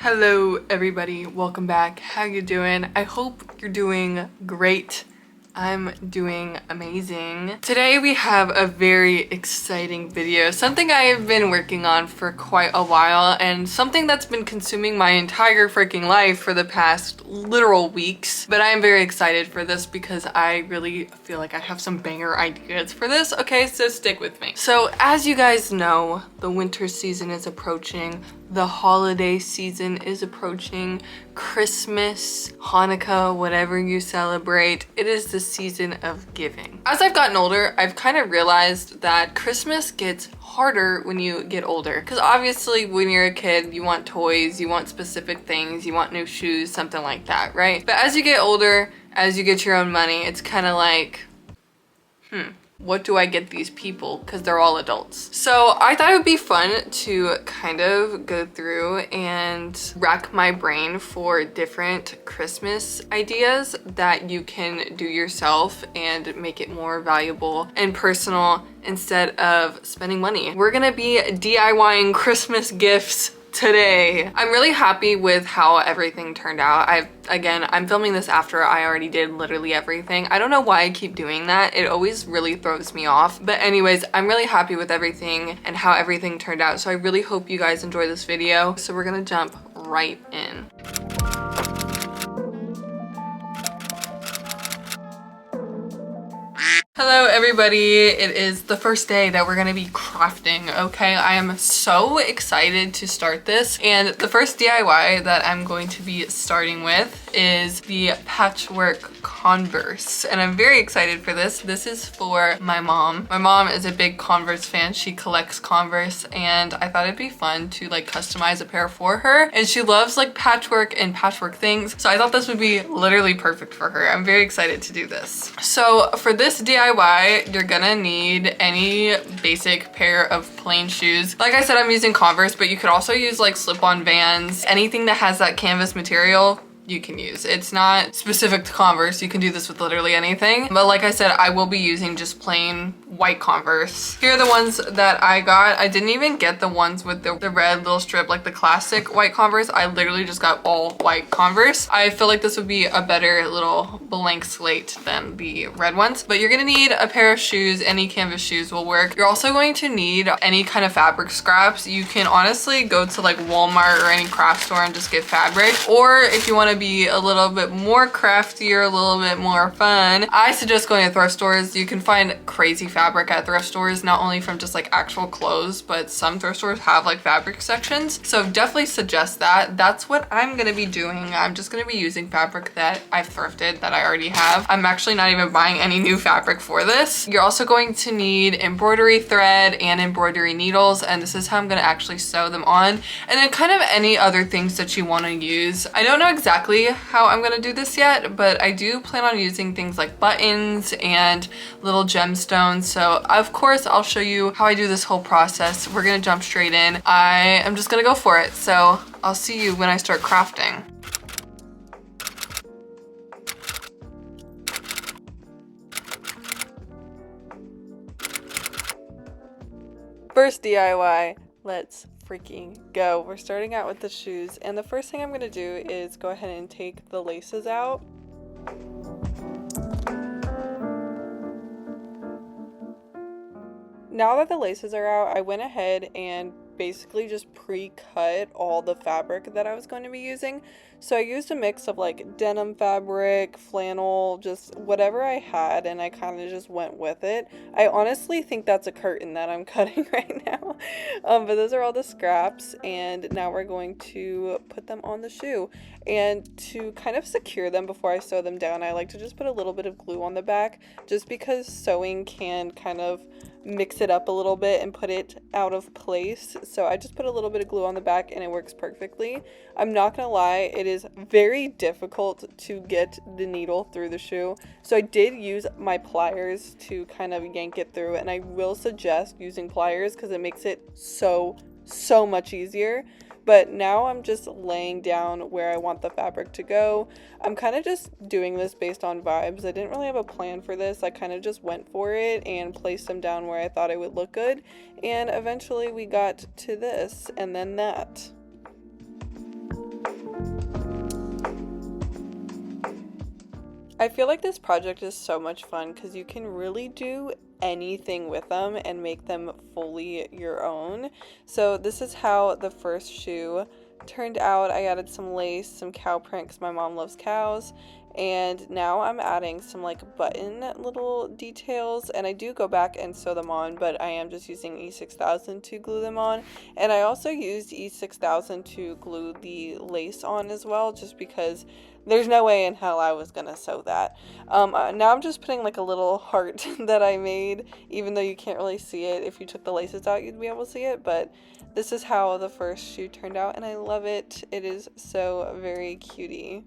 Hello everybody, welcome back. How you doing? I hope you're doing great. I'm doing amazing. Today we have a very exciting video, something I have been working on for quite a while and something that's been consuming my entire freaking life for the past literal weeks. But I am very excited for this because I really feel like I have some banger ideas for this. Okay, so stick with me. So as you guys know, the winter season is approaching. The holiday season is approaching. Christmas, Hanukkah, whatever you celebrate, it is the season of giving. As I've gotten older, I've kind of realized that Christmas gets harder when you get older. Because obviously when you're a kid, you want toys, you want specific things, you want new shoes, something like that, right? But as you get older, as you get your own money, it's kind of like, what do I get these people? Because they're all adults. So I thought it would be fun to kind of go through and rack my brain for different Christmas ideas that you can do yourself and make it more valuable and personal instead of spending money. We're gonna be DIYing Christmas gifts today. I'm really happy with how everything turned out. I'm filming this after I already did literally everything. I don't know why I keep doing that. It always really throws me off. But anyways, I'm really happy with everything and how everything turned out. So I really hope you guys enjoy this video. So we're gonna jump right in. Hello everybody, it is the first day that we're gonna be crafting, okay? I am so excited to start this, and the first DIY that I'm going to be starting with is the patchwork Converse, and I'm very excited for this. This is for my mom. My mom is a big Converse fan. She collects Converse, and I thought it'd be fun to like customize a pair for her, and she loves like patchwork and patchwork things, so I thought this would be literally perfect for her. I'm very excited to do this. So for this DIY, you're gonna need any basic pair of plain shoes. Like I said, I'm using Converse, but you could also use like slip-on Vans. Anything that has that canvas material, you can use. It's not specific to Converse. You can do this with literally anything. But like I said, I will be using just plain white Converse. Here are the ones that I got. I didn't even get the ones with the red little strip, like the classic white Converse. I literally just got all white Converse. I feel like this would be a better little blank slate than the red ones. But you're gonna need a pair of shoes. Any canvas shoes will work. You're also going to need any kind of fabric scraps. You can honestly go to like Walmart or any craft store and just get fabric. Or if you want to be a little bit more craftier, a little bit more fun, I suggest going to thrift stores. You can find crazy fabric at thrift stores, not only from just like actual clothes, but some thrift stores have like fabric sections. So definitely suggest that. That's what I'm gonna be doing. I'm just gonna be using fabric that I've thrifted, that I already have. I'm actually not even buying any new fabric for this. You're also going to need embroidery thread and embroidery needles, and this is how I'm gonna actually sew them on. And then kind of any other things that you wanna use. I don't know exactly how I'm gonna do this yet, but I do plan on using things like buttons and little gemstones. So of course I'll show you how I do this whole process. We're gonna jump straight in. I am just gonna go for it. So I'll see you when I start crafting. First DIY, let's freaking go. We're starting out with the shoes, and the first thing I'm gonna do is go ahead and take the laces out. Now that the laces are out, I went ahead and basically just pre-cut all the fabric that I was going to be using. So I used a mix of like denim fabric, flannel, just whatever I had, and I kind of just went with it. I honestly think that's a curtain that I'm cutting right now. But those are all the scraps, and now we're going to put them on the shoe. And to kind of secure them before I sew them down, I like to just put a little bit of glue on the back, just because sewing can kind of mix it up a little bit and put it out of place. So I just put a little bit of glue on the back and it works perfectly. I'm not gonna lie, it is very difficult to get the needle through the shoe. So I did use my pliers to kind of yank it through, and I will suggest using pliers because it makes it so much easier. But now I'm just laying down where I want the fabric to go. I'm kind of just doing this based on vibes. I didn't really have a plan for this. I kind of just went for it and placed them down where I thought it would look good. And eventually we got to this and then that. I feel like this project is so much fun because you can really do anything with them and make them fully your own. So this is how the first shoe turned out. I added some lace, some cow print because my mom loves cows, and now I'm adding some like button little details, and I do go back and sew them on, but I am just using E6000 to glue them on. And I also used E6000 to glue the lace on as well, just because there's no way in hell I was gonna sew that. Now I'm just putting like a little heart that I made, even though you can't really see it. If you took the laces out, you'd be able to see it, but this is how the first shoe turned out, and I love it. It is so very cutie.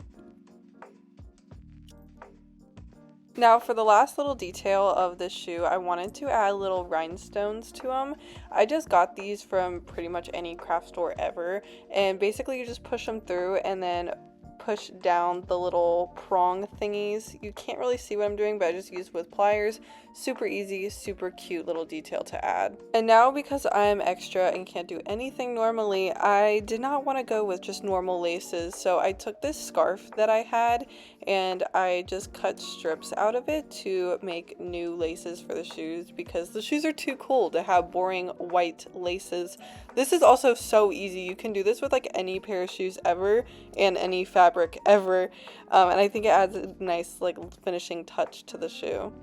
Now for the last little detail of this shoe, I wanted to add little rhinestones to them. I just got these from pretty much any craft store ever, and basically you just push them through and then push down the little prong thingies. You can't really see what I'm doing, but I just used with pliers. Super easy, super cute little detail to add. And now because I'm extra and can't do anything normally, I did not want to go with just normal laces, so I took this scarf that I had and I just cut strips out of it to make new laces for the shoes, because the shoes are too cool to have boring white laces. This is also so easy. You can do this with like any pair of shoes ever and any fabric ever, and I think it adds a nice like finishing touch to the shoe.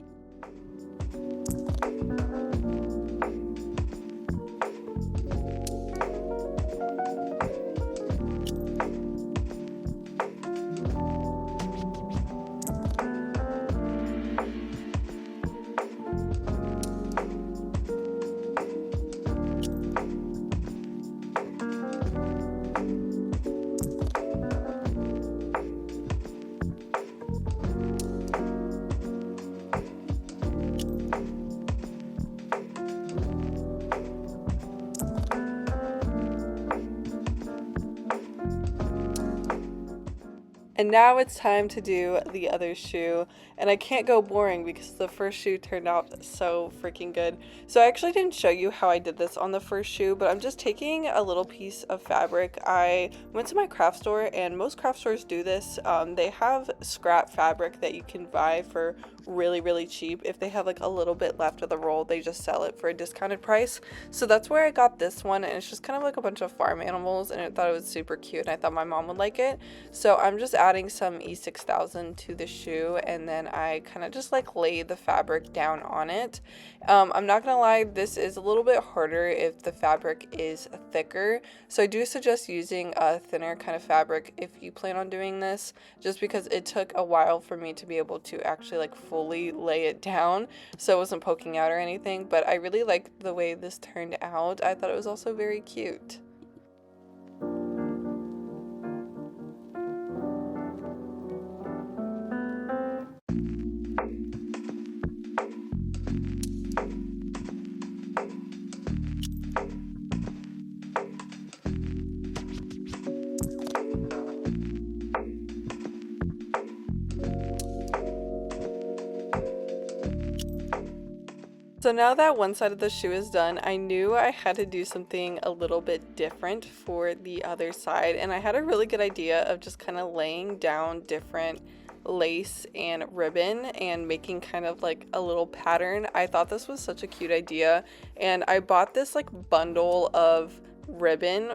And now it's time to do the other shoe, and I can't go boring because the first shoe turned out so freaking good. So I actually didn't show you how I did this on the first shoe, but I'm just taking a little piece of fabric. I went to my craft store, and most craft stores do this. They have scrap fabric that you can buy for really cheap. If they have like a little bit left of the roll, they just sell it for a discounted price. So that's where I got this one, and it's just kind of like a bunch of farm animals, and I thought it was super cute, and I thought my mom would like it. So I'm just adding some E6000 to the shoe, and then I kind of just like lay the fabric down on it. I'm not gonna lie, this is a little bit harder if the fabric is thicker, so I do suggest using a thinner kind of fabric if you plan on doing this, just because it took a while for me to be able to actually like fully lay it down so it wasn't poking out or anything. But I really liked the way this turned out. I thought it was also very cute. So now that one side of the shoe is done, I knew I had to do something a little bit different for the other side, and I had a really good idea of just kind of laying down different lace and ribbon and making kind of like a little pattern. I thought this was such a cute idea, and I bought this like bundle of ribbon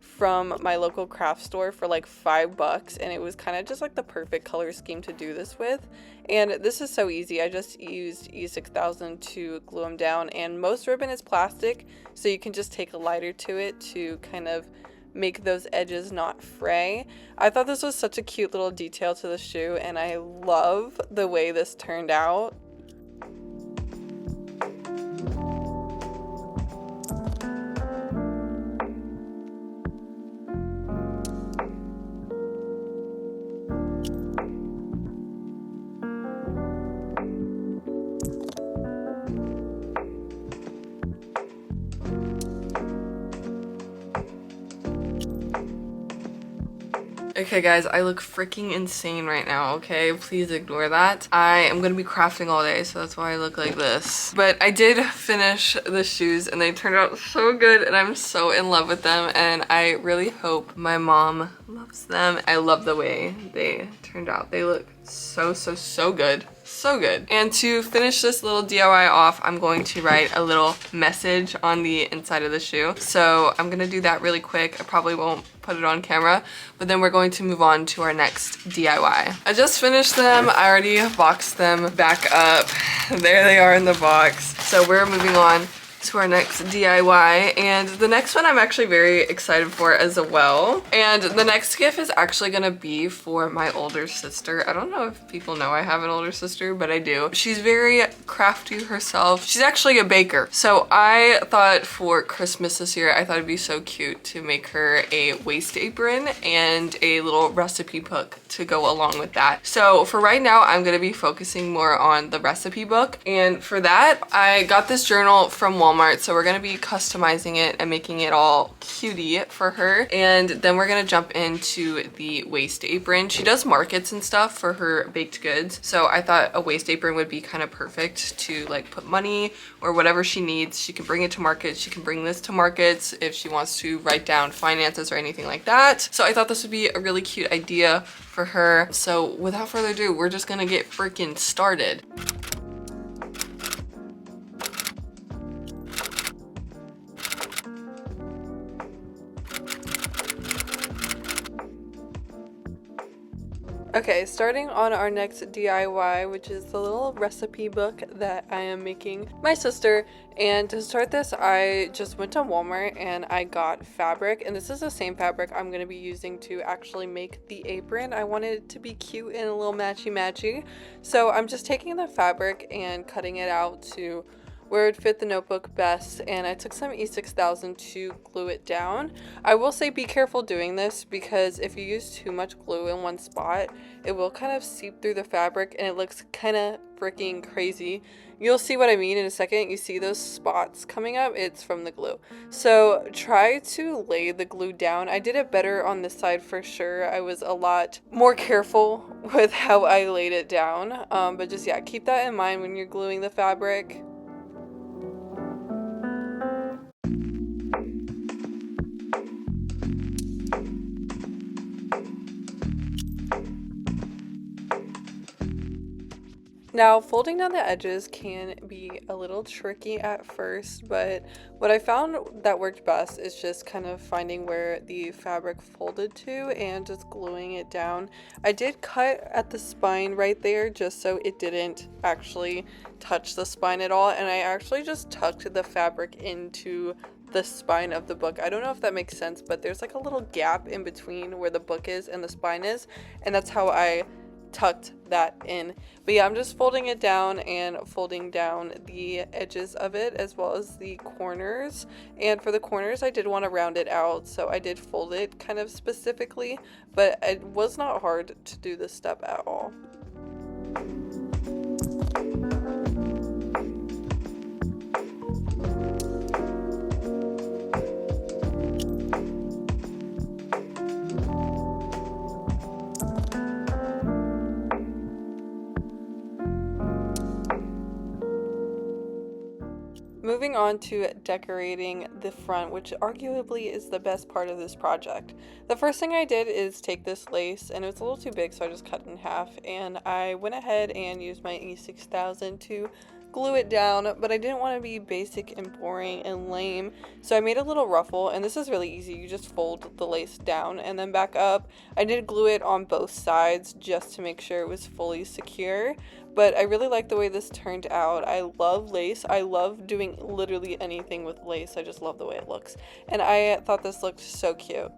from my local craft store for like $5, and it was kind of just like the perfect color scheme to do this with. And this is so easy. I just used E6000 to glue them down, and most ribbon is plastic, so you can just take a lighter to it to kind of make those edges not fray. I thought this was such a cute little detail to the shoe, and I love the way this turned out. Okay guys, I look freaking insane right now, okay? Please ignore that. I am gonna be crafting all day, so that's why I look like this. But I did finish the shoes, and they turned out so good, and I'm so in love with them, and I really hope my mom loves loves them. I love the way they turned out. They look so good. So good. And to finish this little DIY off, I'm going to write a little message on the inside of the shoe. So I'm gonna do that really quick. I probably won't put it on camera, but then we're going to move on to our next DIY. I just finished them. I already boxed them back up. There they are in the box. So we're moving on to our next DIY, and the next one I'm actually very excited for as well. And the next gift is actually gonna be for my older sister. I don't know if people know I have an older sister, but I do. She's very crafty herself. She's actually a baker. So I thought for Christmas this year, I thought it'd be so cute to make her a waist apron and a little recipe book to go along with that. So for right now, I'm gonna be focusing more on the recipe book. And for that, I got this journal from Walmart. So we're gonna be customizing it and making it all cutie for her. And then we're gonna jump into the waist apron. She does markets and stuff for her baked goods. So I thought a waist apron would be kind of perfect to like put money or whatever she needs. She can bring it to markets. She can bring this to markets if she wants to write down finances or anything like that. So I thought this would be a really cute idea for her. So without further ado, we're just gonna get freaking started. Okay, starting on our next DIY, which is the little recipe book that I am making my sister. And to start this, I just went to Walmart and I got fabric, and this is the same fabric I'm going to be using to actually make the apron. I wanted it to be cute and a little matchy-matchy. So I'm just taking the fabric and cutting it out to where it would fit the notebook best, and I took some E6000 to glue it down. I will say be careful doing this, because if you use too much glue in one spot, it will kind of seep through the fabric and it looks kind of freaking crazy. You'll see what I mean in a second. You see those spots coming up? It's from the glue. So try to lay the glue down. I did it better on this side for sure. I was a lot more careful with how I laid it down, but just yeah, keep that in mind when you're gluing the fabric. Now, folding down the edges can be a little tricky at first, but what I found that worked best is just kind of finding where the fabric folded to and just gluing it down. I did cut at the spine right there just so it didn't actually touch the spine at all, and I actually just tucked the fabric into the spine of the book. I don't know if that makes sense, but there's like a little gap in between where the book is and the spine is, and that's how I tucked that in. But yeah, I'm just folding it down and folding down the edges of it as well as the corners. And for the corners, I did want to round it out, so I did fold it kind of specifically, but it was not hard to do this step at all. Moving on to decorating the front, which arguably is the best part of this project. The first thing I did is take this lace, and it was a little too big, so I just cut it in half, and I went ahead and used my E6000 to glue it down, but I didn't want to be basic and boring and lame, so I made a little ruffle, and this is really easy. You just fold the lace down and then back up. I did glue it on both sides just to make sure it was fully secure, but I really like the way this turned out. I love lace. I love doing literally anything with lace. I just love the way it looks, and I thought this looked so cute.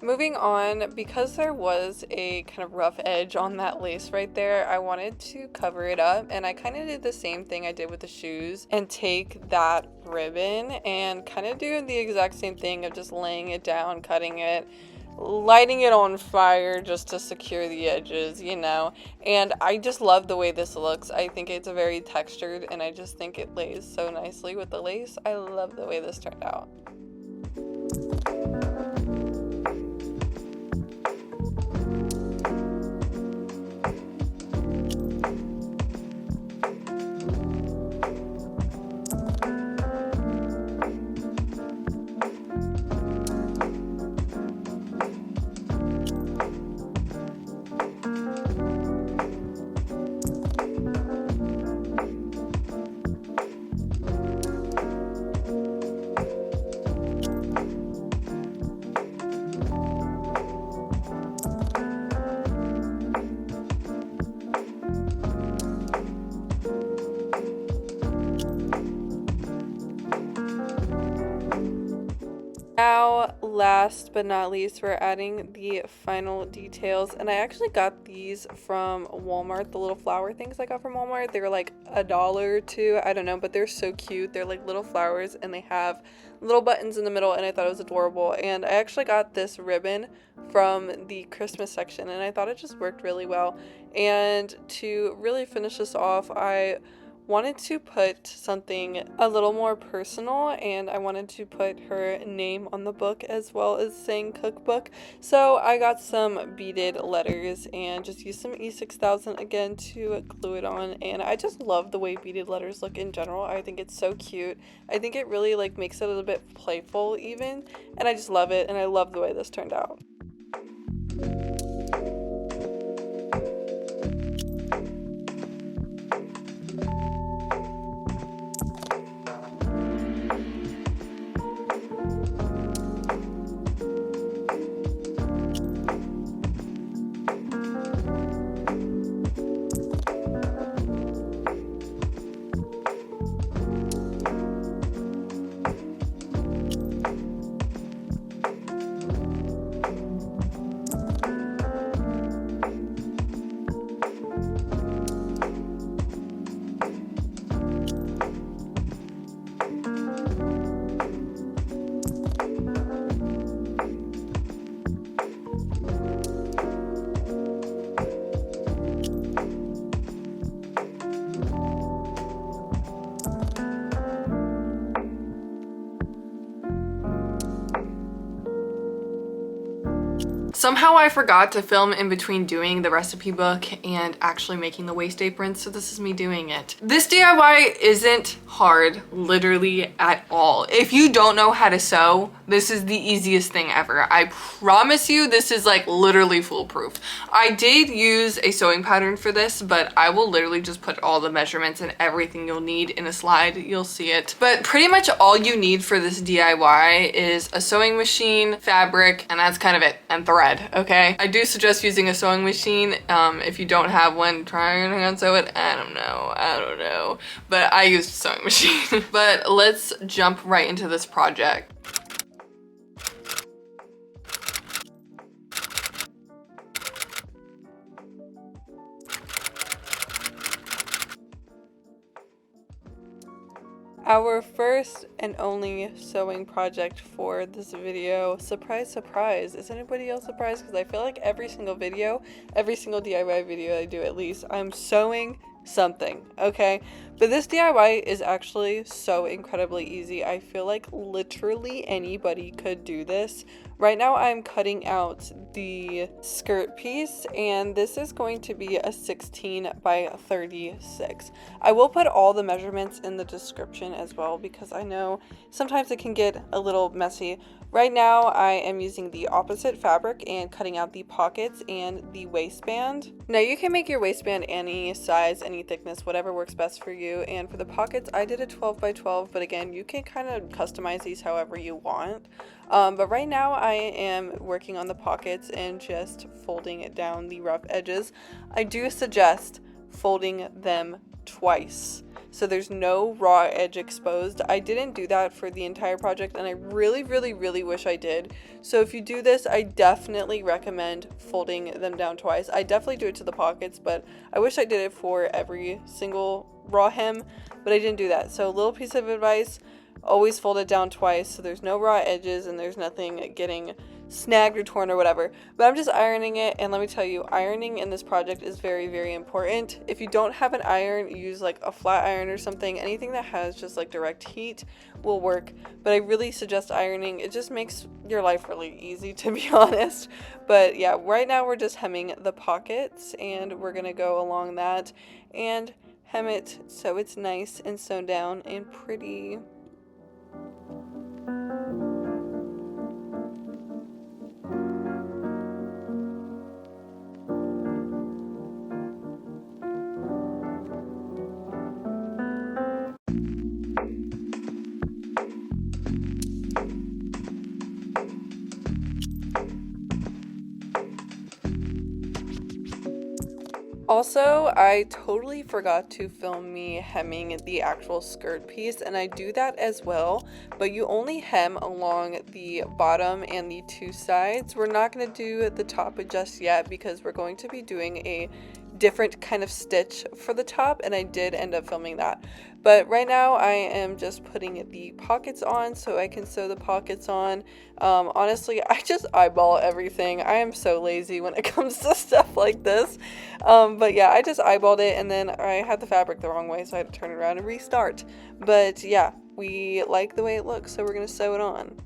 Moving on, because there was a kind of rough edge on that lace right there, I wanted to cover it up, and I kind of did the same thing I did with the shoes and take that ribbon and kind of do the exact same thing of just laying it down, cutting it, lighting it on fire just to secure the edges, you know. And I just love the way this looks. I think it's very textured, and I just think it lays so nicely with the lace. I love the way this turned out. Now, last but not least, we're adding the final details, and I actually got these from Walmart, the little flower things I got from Walmart. They were like $1 or $2, I don't know, but they're so cute. They're like little flowers, and they have little buttons in the middle, and I thought it was adorable. And I actually got this ribbon from the Christmas section, and I thought it just worked really well. And to really finish this off, I wanted to put something a little more personal, and I wanted to put her name on the book as well as saying cookbook. So I got some beaded letters and just used some E6000 again to glue it on, and I just love the way beaded letters look in general. I think it's so cute. I think it really like makes it a little bit playful even, and I just love it, and I love the way this turned out. Somehow I forgot to film in between doing the recipe book and actually making the waist apron, so this is me doing it. This DIY isn't hard, literally at all. If you don't know how to sew, this is the easiest thing ever. I promise you, this is like literally foolproof. I did use a sewing pattern for this, but I will literally just put all the measurements and everything you'll need in a slide. You'll see it. But pretty much all you need for this DIY is a sewing machine, fabric, and that's kind of it, and thread. Okay, I do suggest using a sewing machine. If you don't have one, try and hand sew it. I don't know, but I used a sewing machine. But let's jump right into this project. Our first and only sewing project for this video. Surprise, surprise. Is anybody else surprised? Because I feel like every single video, every single DIY video I do at least, I'm sewing something, okay? But this DIY is actually so incredibly easy. I feel like literally anybody could do this. Right now I'm cutting out the skirt piece, and this is going to be a 16 by 36. I will put all the measurements in the description as well, because I know sometimes it can get a little messy. Right now I am using the opposite fabric and cutting out the pockets and the waistband. Now you can make your waistband any size, any thickness, whatever works best for you. And for the pockets, I did a 12 by 12, but again, you can kind of customize these however you want. But right now I am working on the pockets and just folding it down the rough edges. I do suggest folding them twice, so there's no raw edge exposed. I didn't do that for the entire project, and I really wish I did. So if you do this, I definitely recommend folding them down twice. I definitely do it to the pockets, but I wish I did it for every single raw hem, but I didn't do that. So a little piece of advice: always fold it down twice so there's no raw edges and there's nothing getting snagged or torn or whatever. But I'm just ironing it, and let me tell you, ironing in this project is very, very important. If you don't have an iron, use like a flat iron or something. Anything that has just like direct heat will work, but I really suggest ironing. It just makes your life really easy, to be honest. But yeah, right now we're just hemming the pockets, and we're gonna go along that and hem it so it's nice and sewn down and pretty. Also, I totally forgot to film me hemming the actual skirt piece, and I do that as well, but you only hem along the bottom and the two sides. We're not going to do the top just yet because we're going to be doing a different kind of stitch for the top, and I did end up filming that. But right now I am just putting the pockets on so I can sew the pockets on. Honestly, I just eyeball everything. I am so lazy when it comes to stuff like this. But yeah, I just eyeballed it, and then I had the fabric the wrong way, so I had to turn it around and restart. But yeah, we like the way it looks, so we're gonna sew it on.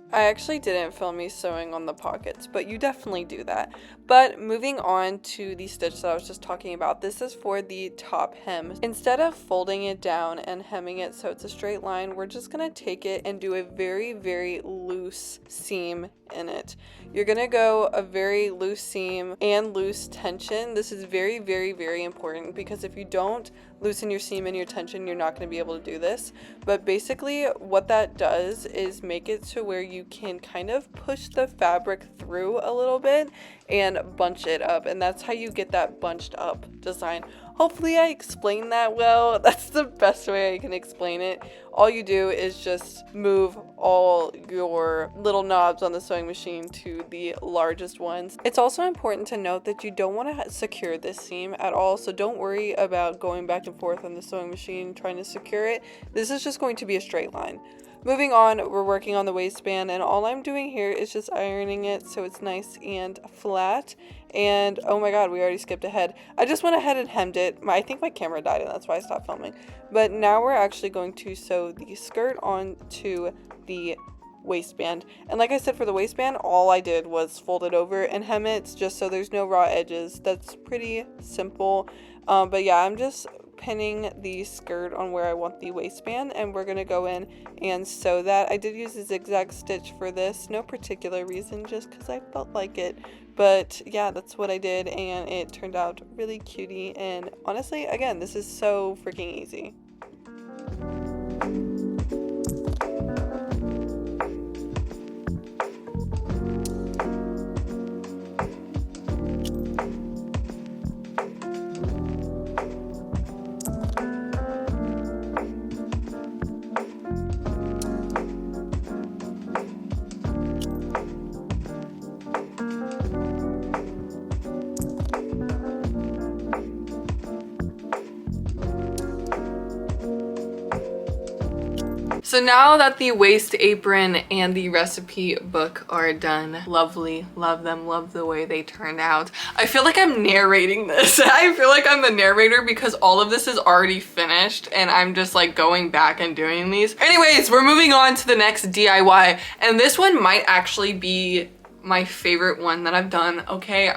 I actually didn't film me sewing on the pockets, but you definitely do that. But moving on to the stitch that I was just talking about, this is for the top hem. Instead of folding it down and hemming it so it's a straight line, we're just gonna take it and do a very, very loose seam in it. You're gonna go a very loose seam and loose tension. This is very, very, very important because if you don't loosen your seam and your tension, you're not going to be able to do this. But basically what that does is make it to where you can kind of push the fabric through a little bit and bunch it up, and that's how you get that bunched up design. Hopefully I explained that well. That's the best way I can explain it. All you do is just move all your little knobs on the sewing machine to the largest ones. It's also important to note that you don't want to secure this seam at all, so don't worry about going back and forth on the sewing machine trying to secure it. This is just going to be a straight line. Moving on, we're working on the waistband, and all I'm doing here is just ironing it so it's nice and flat. And oh my god, we already skipped ahead. I just went ahead and hemmed it. I think my camera died and that's why I stopped filming. But now we're actually going to sew the skirt onto the waistband. And like I said, for the waistband, all I did was fold it over and hem it just so there's no raw edges. That's pretty simple. But yeah, I'm just pinning the skirt on where I want the waistband, and we're gonna go in and sew that. I did use a zigzag stitch for this, no particular reason, just because I felt like it. But yeah, that's what I did, and it turned out really cutie. And honestly, again, this is so freaking easy. So now that the waist apron and the recipe book are done, lovely, love them, love the way they turned out. I feel like I'm narrating this. I feel like I'm the narrator because all of this is already finished and I'm just like going back and doing these. Anyways, we're moving on to the next DIY, and this one might actually be my favorite one that I've done. Okay,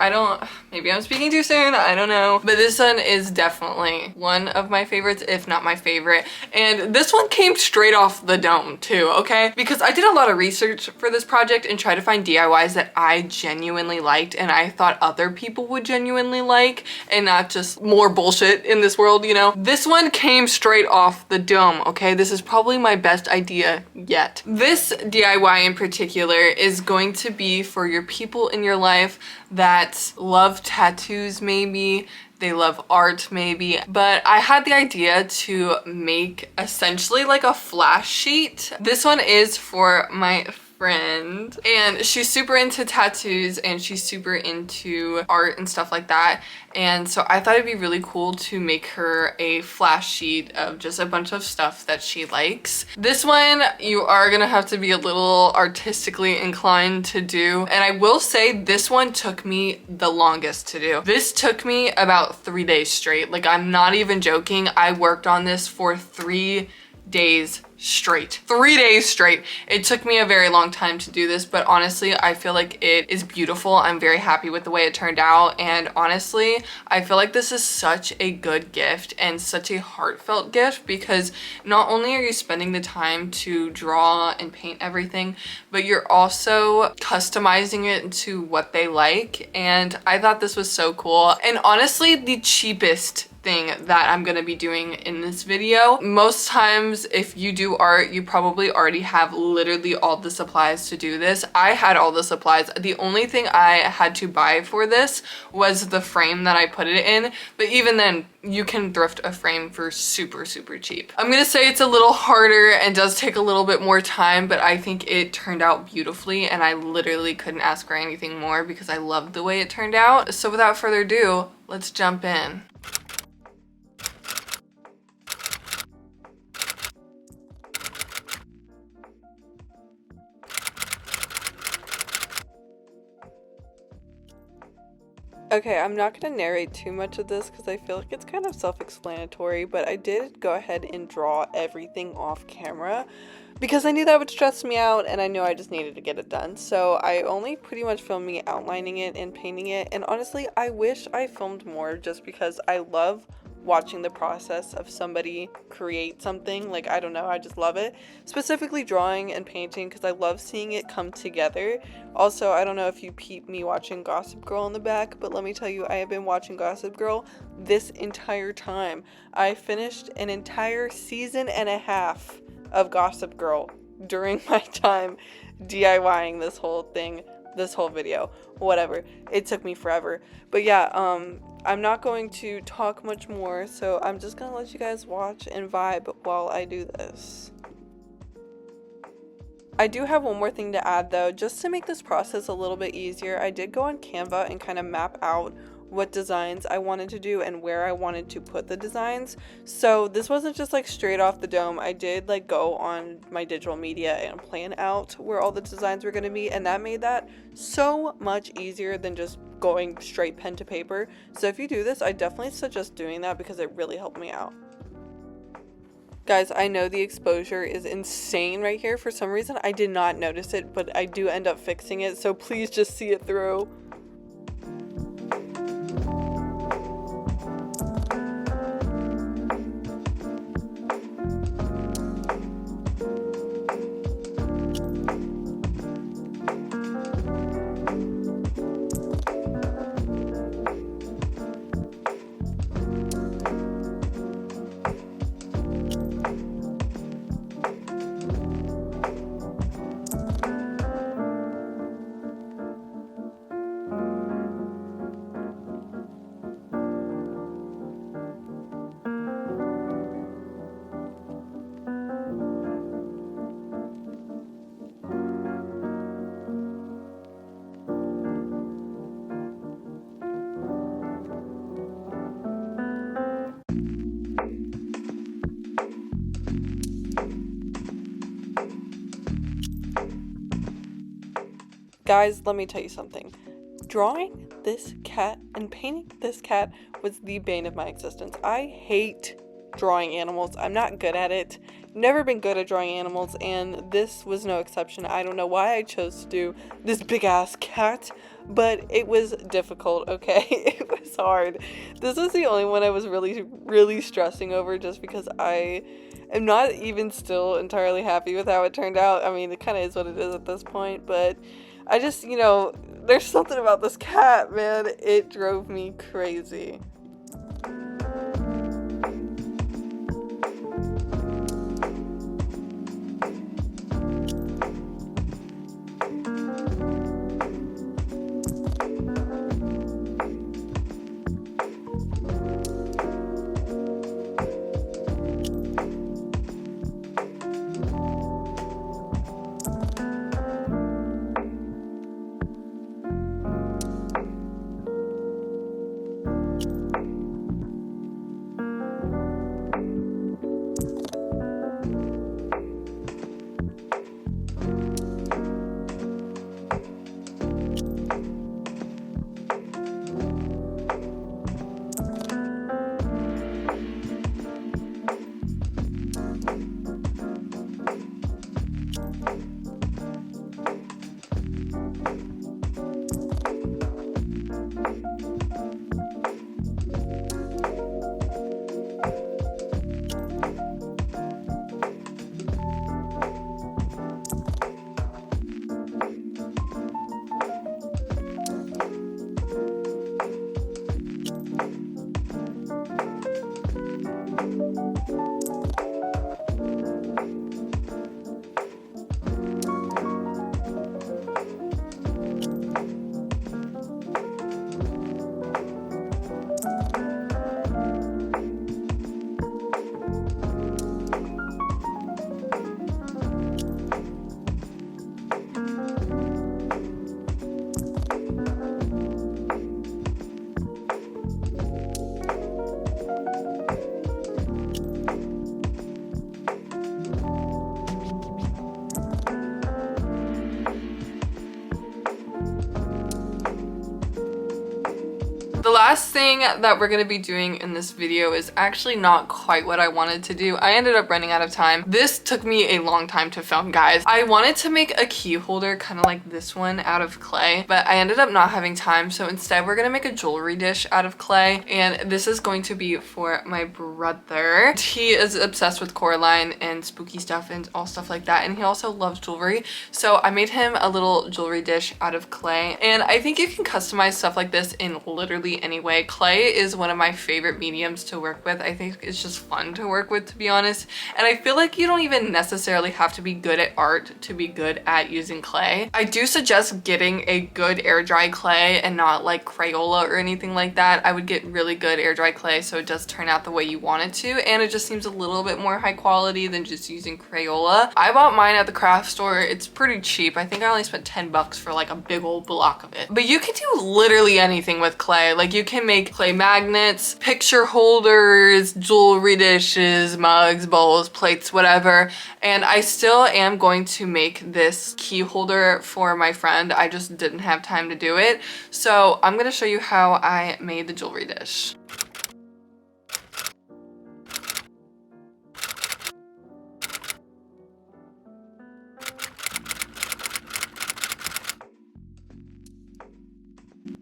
maybe I'm speaking too soon, I don't know, but this one is definitely one of my favorites, if not my favorite. And this one came straight off the dome too, okay? Because I did a lot of research for this project and tried to find DIYs that I genuinely liked and I thought other people would genuinely like, and not just more bullshit in this world, you know? This one came straight off the dome, okay? This is probably my best idea yet. This DIY in particular is going to be for your people in your life that love tattoos, maybe they love art, maybe, but I had the idea to make essentially like a flash sheet. This one is for my friend, and she's super into tattoos and she's super into art and stuff like that. And so I thought it'd be really cool to make her a flash sheet of just a bunch of stuff that she likes. This one, you are gonna have to be a little artistically inclined to do. And I will say this one took me the longest to do. This took me about 3 days straight. Like, I'm not even joking. I worked on this for 3 days straight. 3 days straight. It took me a very long time to do this, but honestly, I feel like it is beautiful. I'm very happy with the way it turned out, and honestly, I feel like this is such a good gift and such a heartfelt gift, because not only are you spending the time to draw and paint everything, but you're also customizing it to what they like, and I thought this was so cool. And honestly, the cheapest thing that I'm gonna be doing in this video. Most times if you do art, you probably already have literally all the supplies to do this. I had all the supplies. The only thing I had to buy for this was the frame that I put it in, but even then, you can thrift a frame for super, super cheap. I'm gonna say it's a little harder and does take a little bit more time, but I think it turned out beautifully, and I literally couldn't ask for anything more because I loved the way it turned out. So without further ado, let's jump in. Okay, I'm not going to narrate too much of this because I feel like it's kind of self-explanatory, but I did go ahead and draw everything off camera because I knew that would stress me out, and I knew I just needed to get it done. So I only pretty much filmed me outlining it and painting it, and honestly, I wish I filmed more just because I love watching the process of somebody create something. Like, I don't know, I just love it. Specifically drawing and painting, because I love seeing it come together. Also, I don't know if you peep me watching Gossip Girl in the back, but let me tell you, I have been watching Gossip Girl this entire time. I finished an entire season and a half of Gossip Girl during my time DIYing this whole thing, this whole video, whatever. It took me forever. But yeah, I'm not going to talk much more, so I'm just gonna let you guys watch and vibe while I do this. I do have one more thing to add though, just to make this process a little bit easier. I did go on Canva and kind of map out what designs I wanted to do and where I wanted to put the designs. So this wasn't just like straight off the dome. I did like go on my digital media and plan out where all the designs were going to be, and that made that so much easier than just going straight pen to paper. So if you do this, I definitely suggest doing that because it really helped me out. Guys, I know the exposure is insane right here. For some reason, I did not notice it, but I do end up fixing it, so please just see it through. Guys, let me tell you something. Drawing this cat and painting this cat was the bane of my existence. I hate drawing animals. I'm not good at it. Never been good at drawing animals, and this was no exception. I don't know why I chose to do this big ass cat, but it was difficult, okay? It was hard. This was the only one I was really stressing over, just because I am not even still entirely happy with how it turned out. I mean, it kind of is what it is at this point, but I just, you know, there's something about this cat, man. It drove me crazy. The last thing that we're going to be doing in this video is actually not quite what I wanted to do. I ended up running out of time. This took me a long time to film, guys. I wanted to make a key holder kind of like this one out of clay, but I ended up not having time. So instead we're going to make a jewelry dish out of clay, and this is going to be for my brother. He is obsessed with Coraline and spooky stuff and all stuff like that, and he also loves jewelry. So I made him a little jewelry dish out of clay, and I think you can customize stuff like this in literally any way. Clay is one of my favorite mediums to work with. I think it's just fun to work with, to be honest. And I feel like you don't even necessarily have to be good at art to be good at using clay. I do suggest getting a good air dry clay and not like Crayola or anything like that. I would get really good air dry clay so it does turn out the way you want it to, and it just seems a little bit more high quality than just using Crayola. I bought mine at the craft store. It's pretty cheap. I think I only spent 10 bucks for like a big old block of it. But you can do literally anything with clay. Like you can make clay magnets, picture holders, jewelry dishes, mugs, bowls, plates, whatever. And I still am going to make this key holder for my friend. I just didn't have time to do it. So I'm gonna show you how I made the jewelry dish.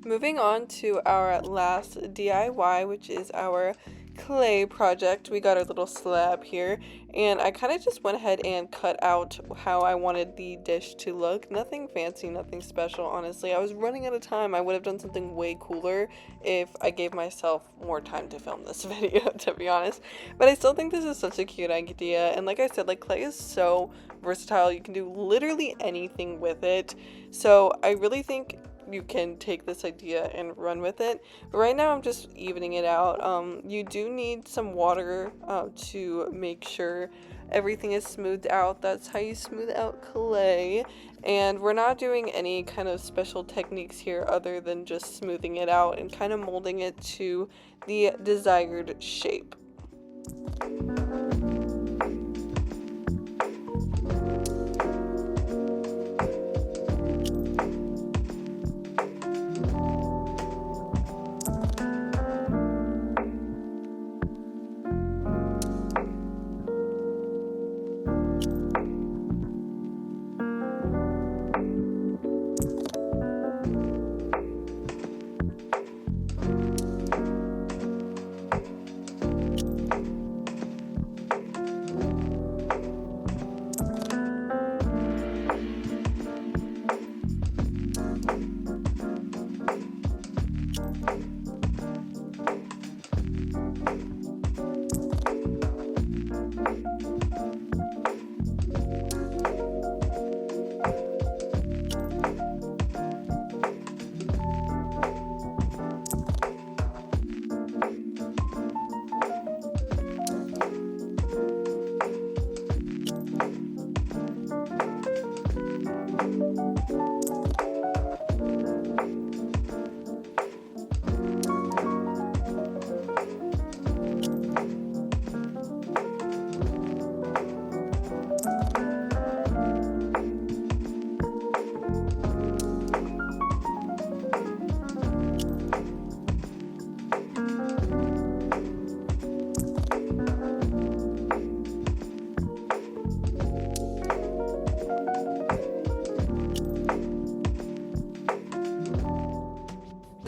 Moving on to our last DIY, which is our clay project. We got our little slab here, and I kind of just went ahead and cut out how I wanted the dish to look. Nothing fancy, nothing special, honestly. I was running out of time. I would have done something way cooler if I gave myself more time to film this video, to be honest. But I still think this is such a cute idea, and like I said, like clay is so versatile. You can do literally anything with it. So I really think you can take this idea and run with it. But right now I'm just evening it out. You do need some water to make sure everything is smoothed out. That's how you smooth out clay. And we're not doing any kind of special techniques here other than just smoothing it out and kind of molding it to the desired shape.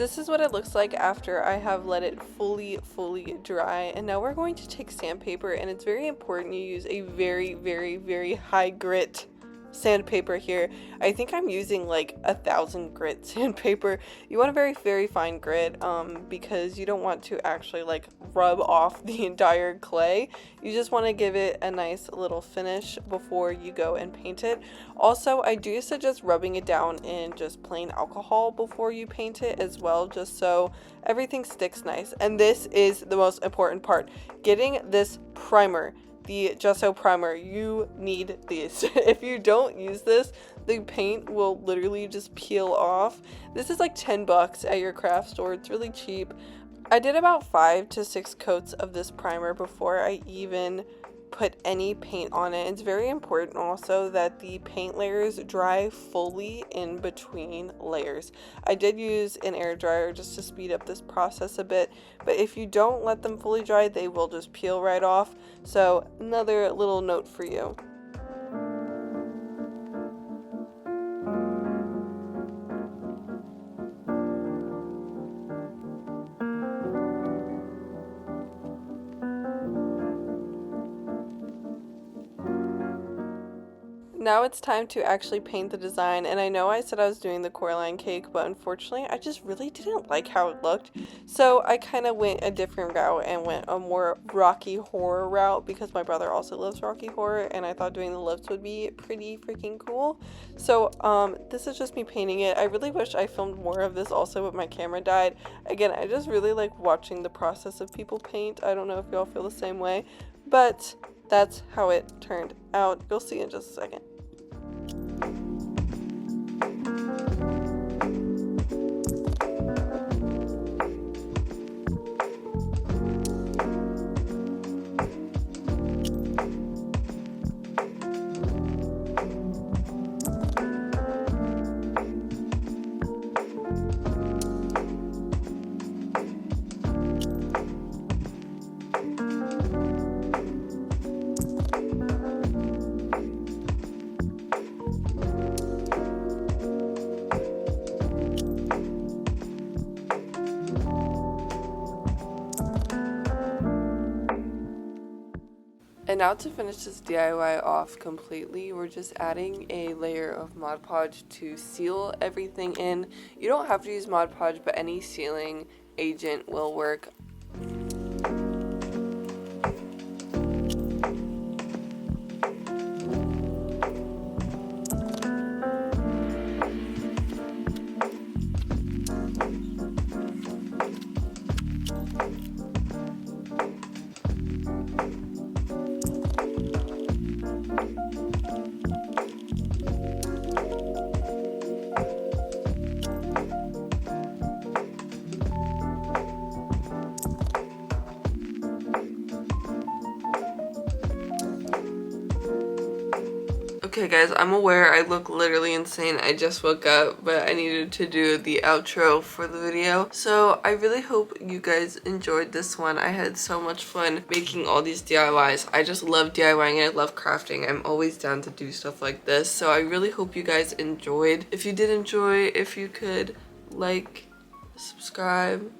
this is what it looks like after I have let it fully dry. And now we're going to take sandpaper, and it's very important you use a very high grit sandpaper here. I think I'm using like 1,000 grit sandpaper. You want a very fine grit because you don't want to actually like rub off the entire clay. You just want to give it a nice little finish before you go and paint it. Also, I do suggest rubbing it down in just plain alcohol before you paint it as well, just so everything sticks nice. And this is the most important part, getting this primer, the gesso primer. You need these. If you don't use this, the paint will literally just peel off. This is like 10 bucks at your craft store. It's really cheap. I did about 5 to 6 coats of this primer before I even put any paint on it. It's very important also that the paint layers dry fully in between layers. I did use an air dryer just to speed up this process a bit, but if you don't let them fully dry, they will just peel right off. So another little note for you. Now it's time to actually paint the design, and I know I said I was doing the Coraline cake, but unfortunately I just really didn't like how it looked, so I kind of went a different route and went a more Rocky Horror route because my brother also loves Rocky Horror, and I thought doing the lips would be pretty freaking cool. So this is just me painting it. I really wish I filmed more of this also, but my camera died. Again, I just really like watching the process of people paint. I don't know if y'all feel the same way, but that's how it turned out. You'll see in just a second. And now to finish this DIY off completely, we're just adding a layer of Mod Podge to seal everything in. You don't have to use Mod Podge, but any sealing agent will work. Okay guys, I'm aware I look literally insane. I just woke up, but I needed to do the outro for the video. So I really hope you guys enjoyed this one. I had so much fun making all these DIYs. I just love DIYing and I love crafting. I'm always down to do stuff like this. So I really hope you guys enjoyed. If you did enjoy, if you could like, subscribe,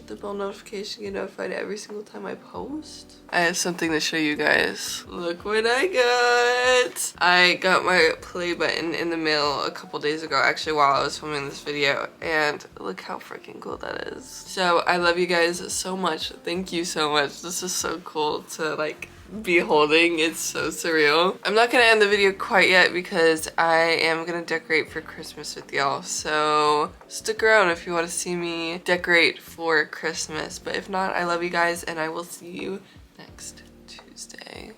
the bell notification, get notified every single time I post. I have something to show you guys. Look what I got! I got my play button in the mail a couple days ago, actually while I was filming this video, and look how freaking cool that is. So I love you guys so much. Thank you so much. This is so cool to like be holding. It's so surreal. I'm not gonna end the video quite yet because I am gonna decorate for Christmas with y'all, so stick around if you want to see me decorate for Christmas. But if not, I love you guys and I will see you next Tuesday.